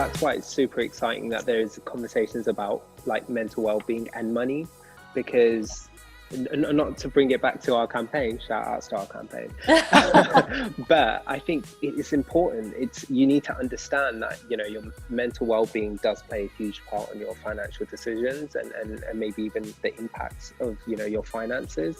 that's why it's super exciting that there's conversations about like mental well-being and money, because not to bring it back to our campaign, shout out to our campaign, but I think it's important. You need to understand that, you know, your mental well-being does play a huge part on your financial decisions and maybe even the impacts of, you know, your finances.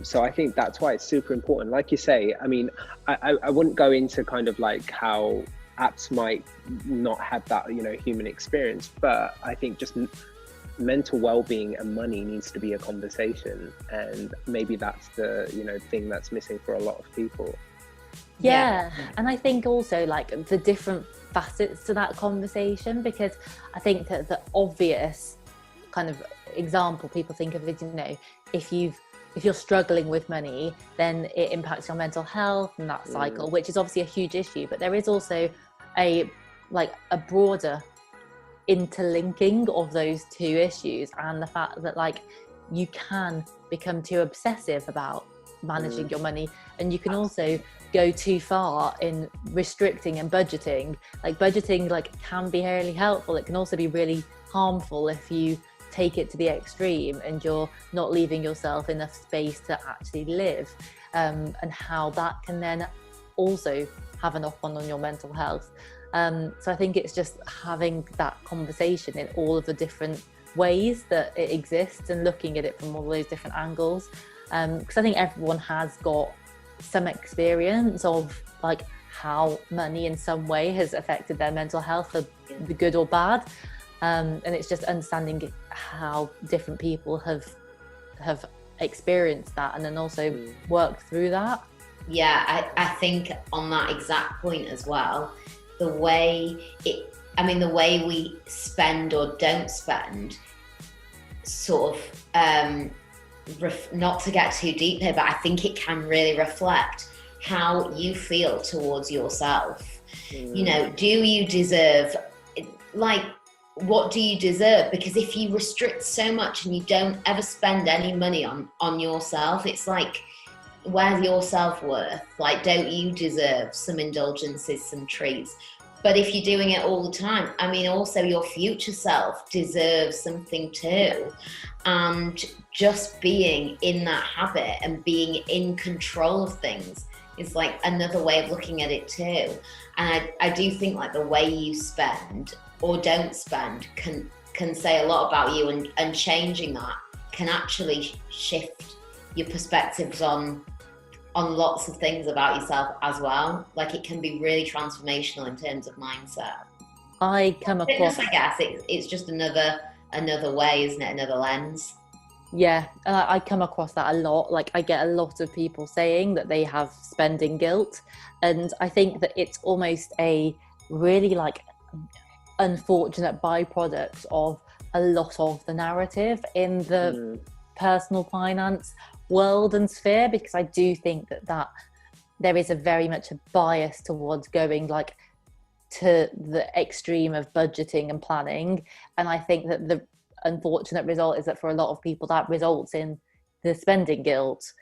So I think that's why it's super important. Like you say, I mean, I wouldn't go into kind of like how apps might not have that, you know, human experience, but I think just mental well-being and money needs to be a conversation, and maybe that's the, you know, thing that's missing for a lot of people. Yeah. And I think also like the different facets to that conversation, because I think that the obvious kind of example people think of is, you know, if you're struggling with money, then it impacts your mental health and that cycle, which is obviously a huge issue. But there is also a broader interlinking of those two issues, and the fact that like you can become too obsessive about managing your money, and you can also go too far in restricting and budgeting. Like budgeting like can be really helpful, it can also be really harmful if you take it to the extreme and you're not leaving yourself enough space to actually live, and how that can then also have a knock-on your mental health. So I think it's just having that conversation in all of the different ways that it exists and looking at it from all those different angles. Because I think everyone has got some experience of like how money in some way has affected their mental health, for the good or bad. And it's just understanding how different people have experienced that and then also worked through that. Yeah, I think on that exact point as well, the way we spend or don't spend sort of, not to get too deep here, but I think it can really reflect how you feel towards yourself. You know, do you deserve, like, what do you deserve? Because if you restrict so much and you don't ever spend any money on yourself, it's like, where's your self-worth? Like, don't you deserve some indulgences, some treats? But if you're doing it all the time, I mean, also your future self deserves something too. And just being in that habit and being in control of things is like another way of looking at it too. And I do think like the way you spend or don't spend can say a lot about you, and changing that can actually shift your perspectives on lots of things about yourself as well. Like it can be really transformational in terms of mindset. I come across, I guess it's just another way, isn't it? Another lens. Yeah, I come across that a lot. Like I get a lot of people saying that they have spending guilt, and I think that it's almost a really like unfortunate byproduct of a lot of the narrative in the personal finance world and sphere, because I do think that there is a very much a bias towards going like to the extreme of budgeting and planning, and I think that the unfortunate result is that for a lot of people that results in the spending guilt,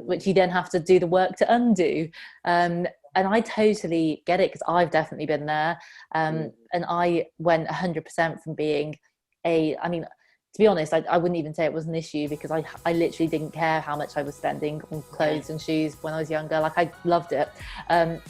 which you then have to do the work to undo. And I totally get it, because I've definitely been there, and I went 100% from being to be honest, I wouldn't even say it was an issue, because I literally didn't care how much I was spending on clothes and shoes when I was younger. Like I loved it. But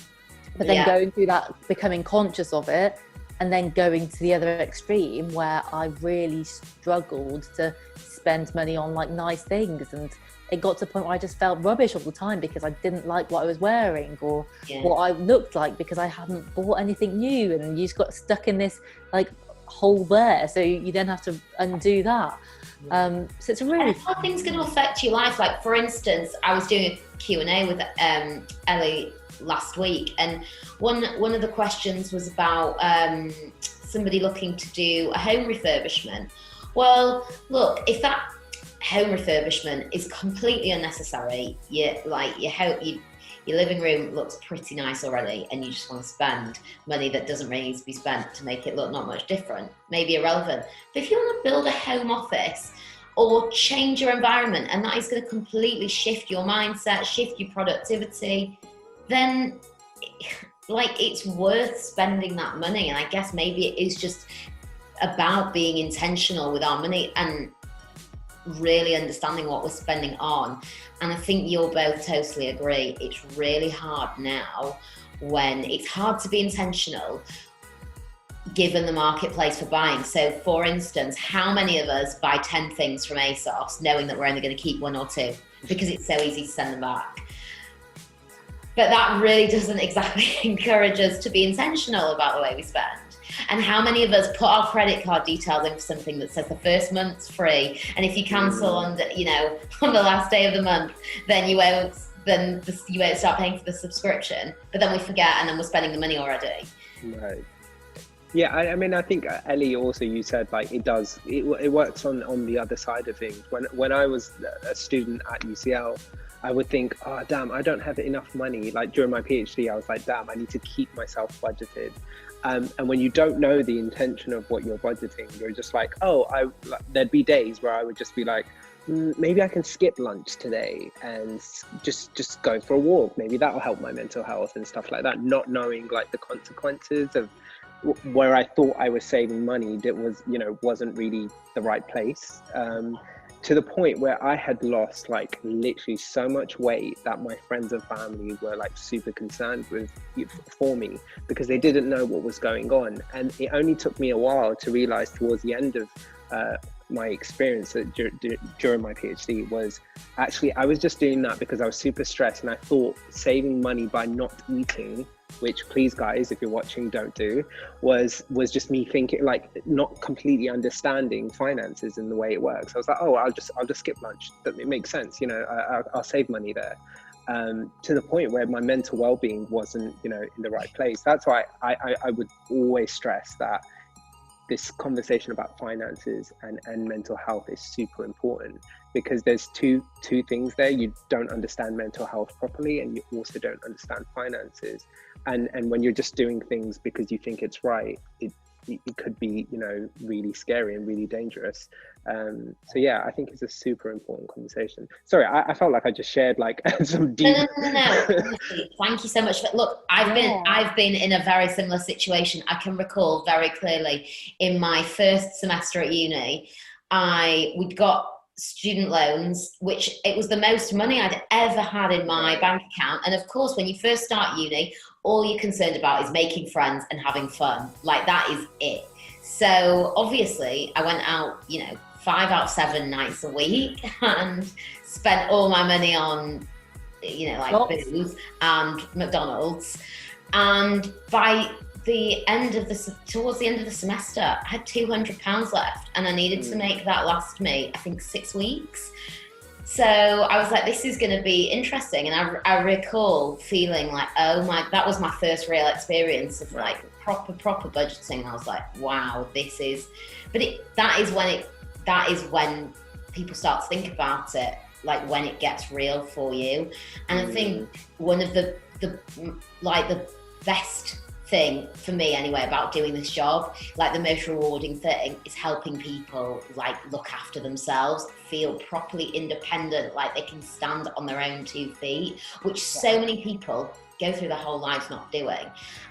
then going through that, becoming conscious of it, and then going to the other extreme where I really struggled to spend money on like nice things. And it got to the point where I just felt rubbish all the time because I didn't like what I was wearing or what I looked like, because I hadn't bought anything new. And you just got stuck in this like hole there, so you then have to undo that. So it's a really how things going to affect your life. Like for instance, I was doing a Q&A with Ellie last week, and one of the questions was about somebody looking to do a home refurbishment. Well, look, if that home refurbishment is completely unnecessary, your living room looks pretty nice already, and you just want to spend money that doesn't really need to be spent to make it look not much different, maybe irrelevant. But if you want to build a home office or change your environment, and that is going to completely shift your mindset, shift your productivity, then like it's worth spending that money. And I guess maybe it is just about being intentional with our money and really understanding what we're spending on. And I think you'll both totally agree, it's really hard now when it's hard to be intentional given the marketplace for buying. So for instance, how many of us buy 10 things from ASOS knowing that we're only going to keep 1 or 2 because it's so easy to send them back? But that really doesn't exactly encourage us to be intentional about the way we spend. And how many of us put our credit card details in for something that says the first month's free, and if you cancel on the, you know, on the last day of the month, then you won't start paying for the subscription. But then we forget, and then we're spending the money already. Right. Yeah, I mean, I think Ellie, also you said like it works on the other side of things. When I was a student at UCL, I would think, oh damn, I don't have enough money. Like during my PhD, I was like, damn, I need to keep myself budgeted. And when you don't know the intention of what you're budgeting, you're just like, there'd be days where I would just be like, maybe I can skip lunch today and just go for a walk. Maybe that'll help my mental health and stuff like that. Not knowing like the consequences of where I thought I was saving money, that was, wasn't really the right place. To the point where I had lost like literally so much weight that my friends and family were like super concerned for me because they didn't know what was going on. And it only took me a while to realize towards the end of my experience during my PhD was actually I was just doing that because I was super stressed, and I thought saving money by not eating, which please guys, if you're watching, don't do, was just me thinking, like, not completely understanding finances and the way it works. I was like, oh, I'll just skip lunch. It makes sense, I'll save money there. To the point where my mental well-being wasn't, in the right place. That's why I would always stress that this conversation about finances and mental health is super important, because there's two things there. You don't understand mental health properly, and you also don't understand finances. And when you're just doing things because you think it's right, it could be, really scary and really dangerous. So yeah, I think it's a super important conversation. Sorry, I felt like I just shared like some deep. No. Thank you so much. Look, I've been in a very similar situation. I can recall very clearly in my first semester at uni, we'd got student loans, which it was the most money I'd ever had in my bank account. And of course, when you first start uni, all you're concerned about is making friends and having fun. Like, that is it. So obviously I went out, 5 out of 7 nights a week and spent all my money on, booze and McDonald's. And by towards the end of the semester, I had £200 left, and I needed to make that last me, I think, 6 weeks. So I was like, this is going to be interesting. And I recall feeling like, that was my first real experience of like proper budgeting. And I was like, wow, that is when people start to think about it, like when it gets real for you. And I think one of the best thing for me anyway about doing this job, like the most rewarding thing, is helping people like look after themselves, feel properly independent, like they can stand on their own 2 feet, which so many people go through their whole lives not doing.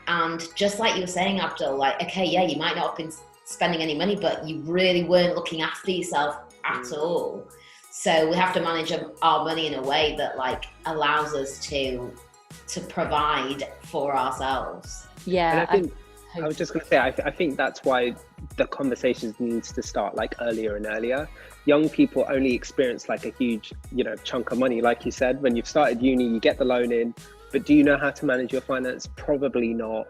And just like you were saying, Abdul, like, okay, yeah, you might not have been spending any money, but you really weren't looking after yourself at all. So we have to manage our money in a way that like allows us to provide for ourselves. Yeah, and I was just going to say, I think that's why the conversations needs to start like earlier and earlier. Young people only experience like a huge, chunk of money. Like you said, when you've started uni, you get the loan in, but do you know how to manage your finance? Probably not.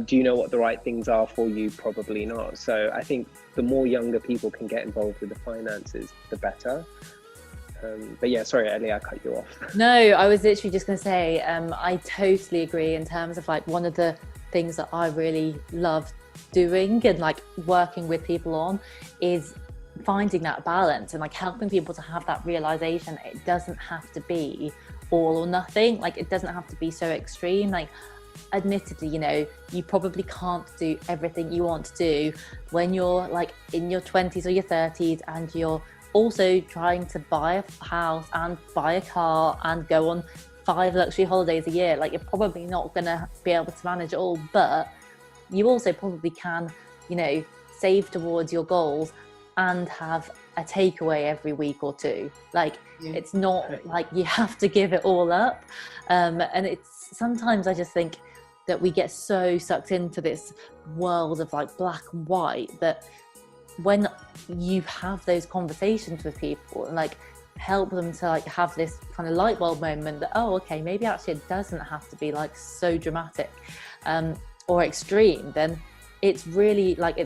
Do you know what the right things are for you? Probably not. So I think the more younger people can get involved with the finances, the better. But yeah, sorry, Ellie, I cut you off. No, I was literally just going to say, I totally agree in terms of like one of the things that I really love doing and like working with people on is finding that balance and like helping people to have that realization. It doesn't have to be all or nothing. Like, it doesn't have to be so extreme. Like, admittedly, you probably can't do everything you want to do when you're like in your 20s or your 30s and you're also trying to buy a house and buy a car and go on 5 luxury holidays a year, like you're probably not going to be able to manage it all, but you also probably can, you know, save towards your goals and have a takeaway every week or two. Like it's not like you have to give it all up. And it's sometimes I just think that we get so sucked into this world of like black and white that when you have those conversations with people and like help them to like have this kind of light bulb moment that, oh, okay, maybe actually it doesn't have to be like so dramatic or extreme, then it's really like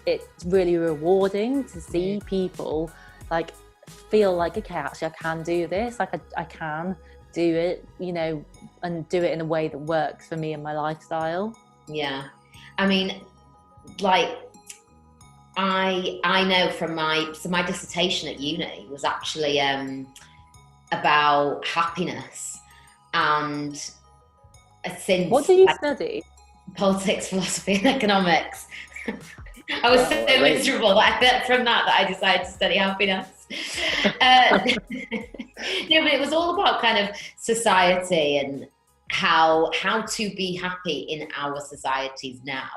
it's really rewarding to see people like feel like, okay, actually I can do this, like I can do it, you know, and do it in a way that works for me and my lifestyle. Yeah, I mean, like I know from my dissertation at uni was actually about happiness, and since what do you study? Politics, philosophy, and economics. I was so miserable that from that I decided to study happiness. No, but it was all about kind of society and how to be happy in our societies now.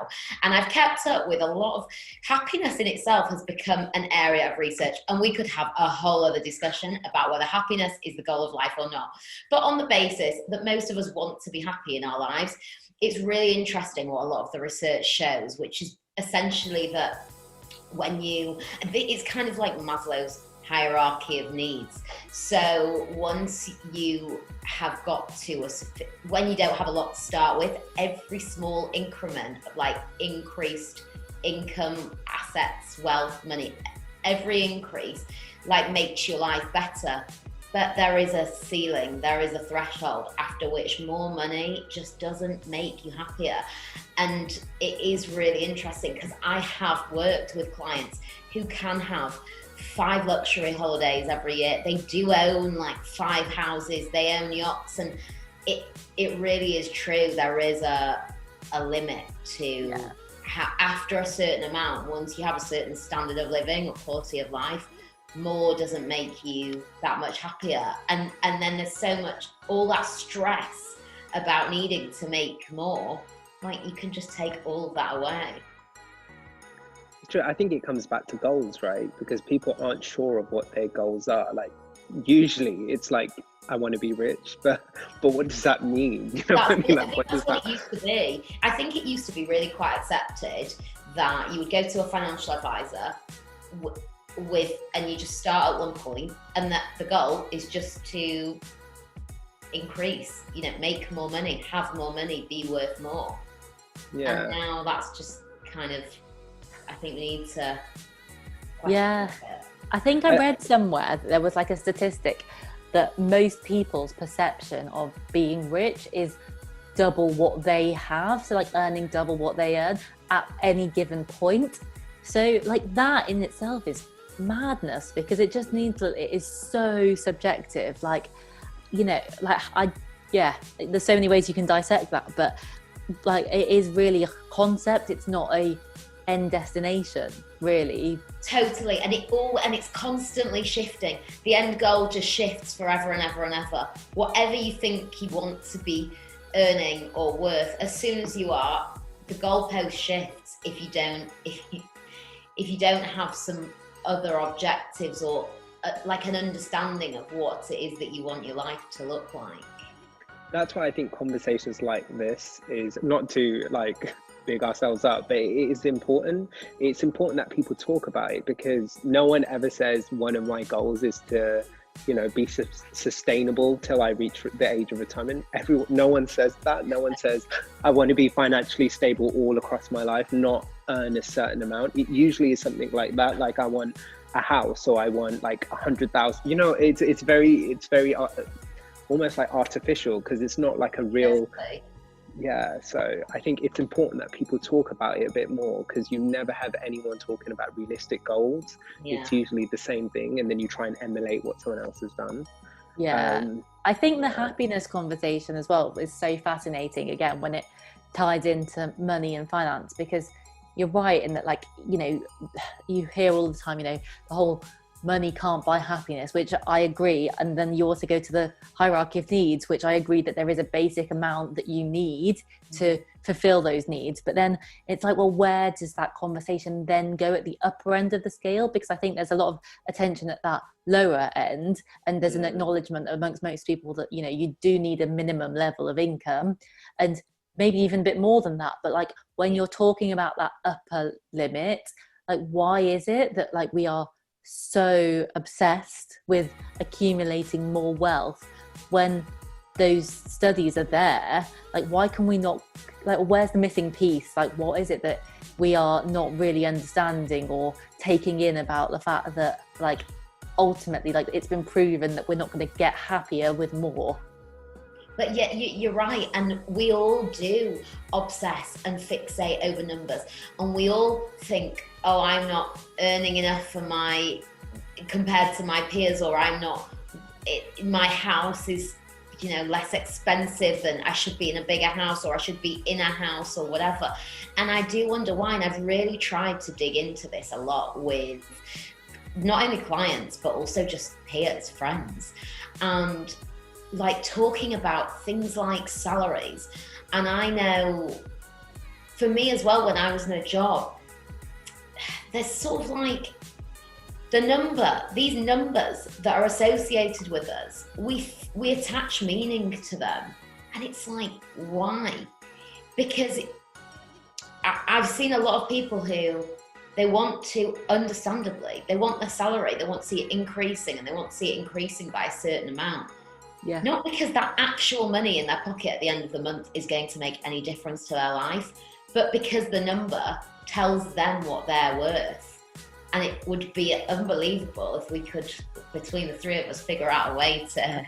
And I've kept up with a lot of happiness in itself has become an area of research, and we could have a whole other discussion about whether happiness is the goal of life or not. But on the basis that most of us want to be happy in our lives, it's really interesting what a lot of the research shows, which is essentially that it's kind of like Maslow's hierarchy of needs. So once you have got to when you don't have a lot to start with, every small increment of like increased income, assets, wealth, money, every increase like makes your life better. But there is a ceiling, there is a threshold after which more money just doesn't make you happier. And it is really interesting because I have worked with clients who can have 5 luxury holidays every year. They do own like 5 houses, they own yachts, and it really is true. There is a limit to how, after a certain amount, once you have a certain standard of living or quality of life, more doesn't make you that much happier. And then there's so much, all that stress about needing to make more, like you can just take all of that away. True. I think it comes back to goals, right? Because people aren't sure of what their goals are. Like usually it's like, I want to be rich, but what does that mean? You know what I mean? Like, that's what it used to be. I think it used to be really quite accepted that you would go to a financial advisor and you just start at one point, and that the goal is just to increase, you know, make more money, have more money, be worth more. Yeah. And now that's just kind of, I think we need to. Yeah. I think I read somewhere that there was like a statistic that most people's perception of being rich is double what they have. So like earning double what they earn at any given point. So like that in itself is madness, because it just means that it is so subjective. Like, you know, like there's so many ways you can dissect that, but like it is really a concept. It's not a end destination, really. Totally. And it's constantly shifting. The end goal just shifts forever and ever and ever. Whatever you think you want to be earning or worth, as soon as you are, the goalpost shifts if you don't have some other objectives or like an understanding of what it is that you want your life to look like. That's why I think conversations like this is not to like big ourselves up, but it is important. It's important that people talk about it, because no one ever says one of my goals is to, you know, be sustainable till I reach the age of retirement. No one says that. No one says I want to be financially stable all across my life, not earn a certain amount. It usually is something like that, like I want a house, or I want like 100,000. You know, it's very almost like artificial, because it's not like a real. Yeah, so I think it's important that people talk about it a bit more, because you never have anyone talking about realistic goals. It's usually the same thing, and then you try and emulate what someone else has done. I think the happiness conversation as well is so fascinating, again, when it ties into money and finance, because you're right in that, like, you know, you hear all the time, you know, the whole money can't buy happiness, which I agree. And then you also go to the hierarchy of needs, which I agree that there is a basic amount that you need to fulfill those needs. But then it's like, well, where does that conversation then go at the upper end of the scale? Because I think there's a lot of attention at that lower end, and there's an acknowledgement amongst most people that, you know, you do need a minimum level of income, and maybe even a bit more than that. But like, when you're talking about that upper limit, like, why is it that like we are so obsessed with accumulating more wealth when those studies are there? Like, why can we not, like, where's the missing piece? Like, what is it that we are not really understanding or taking in about the fact that, like, ultimately, like, it's been proven that we're not going to get happier with more? But yeah, you're right, and we all do obsess and fixate over numbers, and we all think, oh, I'm not earning enough for compared to my peers, or my house is, you know, less expensive, and I should be in a bigger house, or I should be in a house, or whatever. And I do wonder why, and I've really tried to dig into this a lot with not only clients, but also just peers, friends, and like talking about things like salaries. And I know for me as well, when I was in a job, there's sort of like these numbers that are associated with us, we attach meaning to them. And it's like, why? Because I've seen a lot of people who, they want to, understandably, they want their salary, they want to see it increasing, and they want to see it increasing by a certain amount. Yeah. Not because that actual money in their pocket at the end of the month is going to make any difference to their life, but because the number tells them what they're worth. And it would be unbelievable if we could, between the three of us, figure out a way to...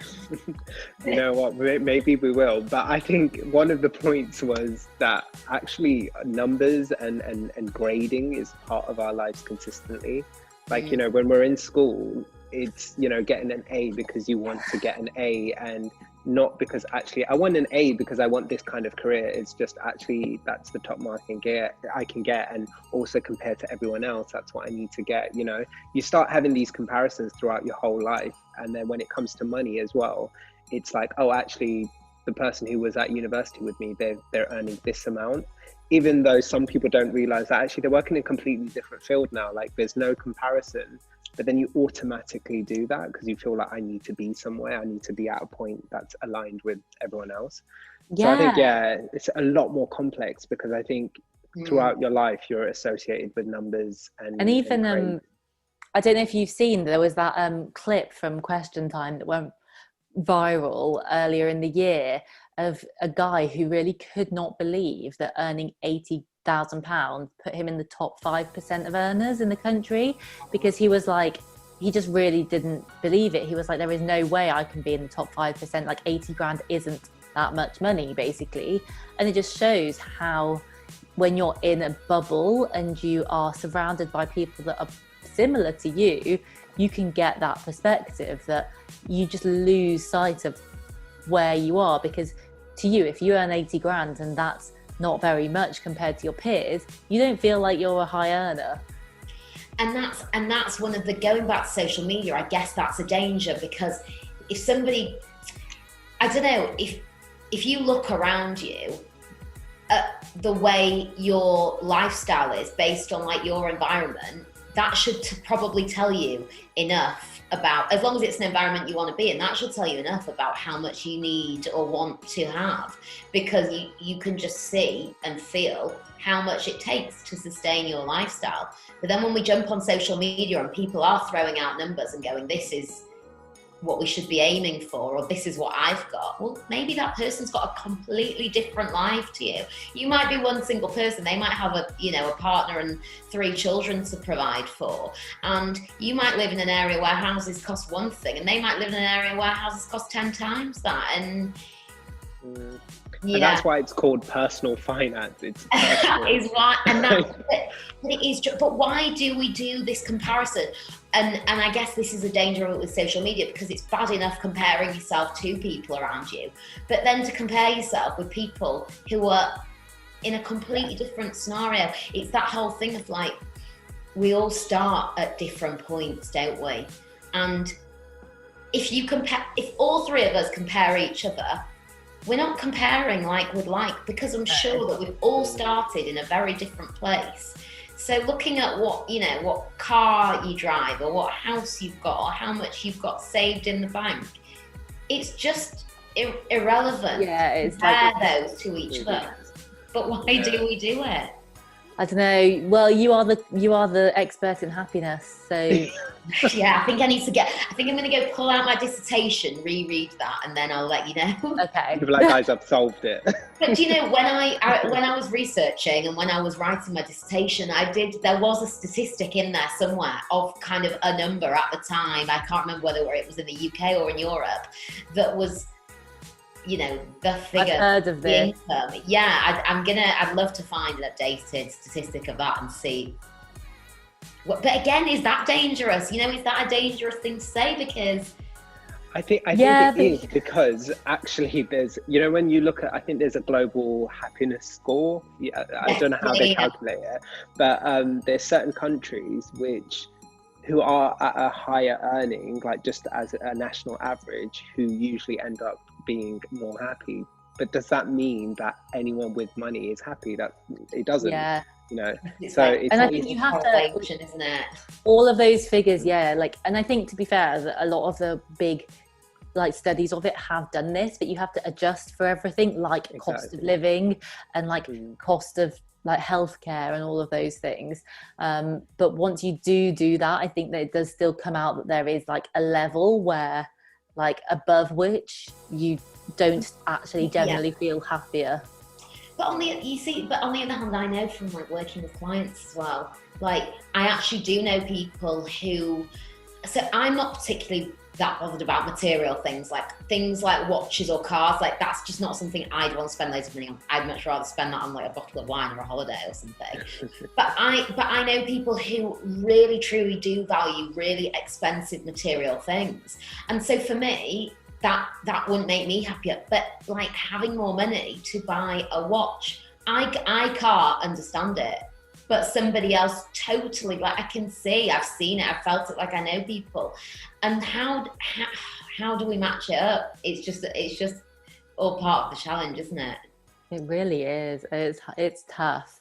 You know what, maybe we will. But I think one of the points was that actually numbers and grading is part of our lives consistently. Like, you know, when we're in school, it's, you know, getting an A because you want to get an A, and not because actually I want an A because I want this kind of career. It's just actually that's the top mark I can get, and also compared to everyone else, that's what I need to get. You know, you start having these comparisons throughout your whole life, and then when it comes to money as well, it's like, oh, actually the person who was at university with me, they're earning this amount, even though some people don't realize that actually they're working in a completely different field now. Like, there's no comparison. But then you automatically do that because you feel like, I need to be somewhere, I need to be at a point that's aligned with everyone else. Yeah. So I think, yeah, it's a lot more complex, because I think throughout your life you're associated with numbers and even I don't know if you've seen, there was that clip from Question Time that went viral earlier in the year of a guy who really could not believe that earning £80,000 put him in the top 5% of earners in the country, because he was like, he just really didn't believe it. He was like, there is no way I can be in the top 5%. Like, 80 grand isn't that much money, basically. And it just shows how, when you're in a bubble and you are surrounded by people that are similar to you, you can get that perspective that you just lose sight of where you are. Because to you, if you earn 80 grand and that's not very much compared to your peers, you don't feel like you're a high earner. And that's one of the, going back to social media, I guess that's a danger, because if somebody, I don't know, if you look around you at the way your lifestyle is based on like your environment, that should probably tell you enough about, as long as it's an environment you want to be in, that should tell you enough about how much you need or want to have, because you can just see and feel how much it takes to sustain your lifestyle. But then when we jump on social media and people are throwing out numbers and going, this is what we should be aiming for, or this is what I've got, well, maybe that person's got a completely different life to you. You might be one single person, they might have a partner and 3 children to provide for, and you might live in an area where houses cost one thing, and they might live in an area where houses cost 10 times that. And and that's why it's called personal finance. It's personal. Is why, and that's but it is. But why do we do this comparison? And I guess this is a danger with social media, because it's bad enough comparing yourself to people around you, but then to compare yourself with people who are in a completely different scenario. It's that whole thing of like, we all start at different points, don't we? And if all three of us compare each other, we're not comparing like with like, because I'm sure that we've all started in a very different place. So looking at what car you drive, or what house you've got, or how much you've got saved in the bank, it's just irrelevant. Yeah, it's compare those to each other. But why do we do it? I don't know. Well, you are the expert in happiness, so Yeah, I think I'm going to go pull out my dissertation, reread that, and then I'll let you know. okay. You'll be like, guys, I've solved it. But do you know, when I was researching and when I was writing my dissertation, there was a statistic in there somewhere of kind of a number at the time. I can't remember whether it was in the UK or in Europe, that was, the figure. I've heard of this. Income. Yeah, I'd love to find an updated statistic of that and see. But again, is that dangerous? Is that a dangerous thing to say? Because I think it is, because actually there's, when you look at, I think there's a global happiness score. Yeah, I don't know how they calculate it, but there's certain countries who are at a higher earning, like just as a national average, who usually end up being more happy. But does that mean that anyone with money is happy? That it doesn't. Yeah. And I think you have to, isn't it? All of those figures, and I think, to be fair, that a lot of the big studies of it have done this, but you have to adjust for everything, cost of living and cost of healthcare and all of those things. But once you do that, I think that it does still come out that there is a level where above which you don't actually generally feel happier. But on the other hand, I know from working with clients as well, I actually do know people who, so I'm not particularly that bothered about material things like watches or cars. That's just not something I'd want to spend loads of money on. I'd much rather spend that on a bottle of wine or a holiday or something. but I know people who really truly do value really expensive material things, and so for me that wouldn't make me happier. But having more money to buy a watch, I can't understand it. But somebody else totally, I can see, I've seen it, I've felt it, I know people. And how do we match it up? It's just all part of the challenge, isn't it? It really is. It's tough.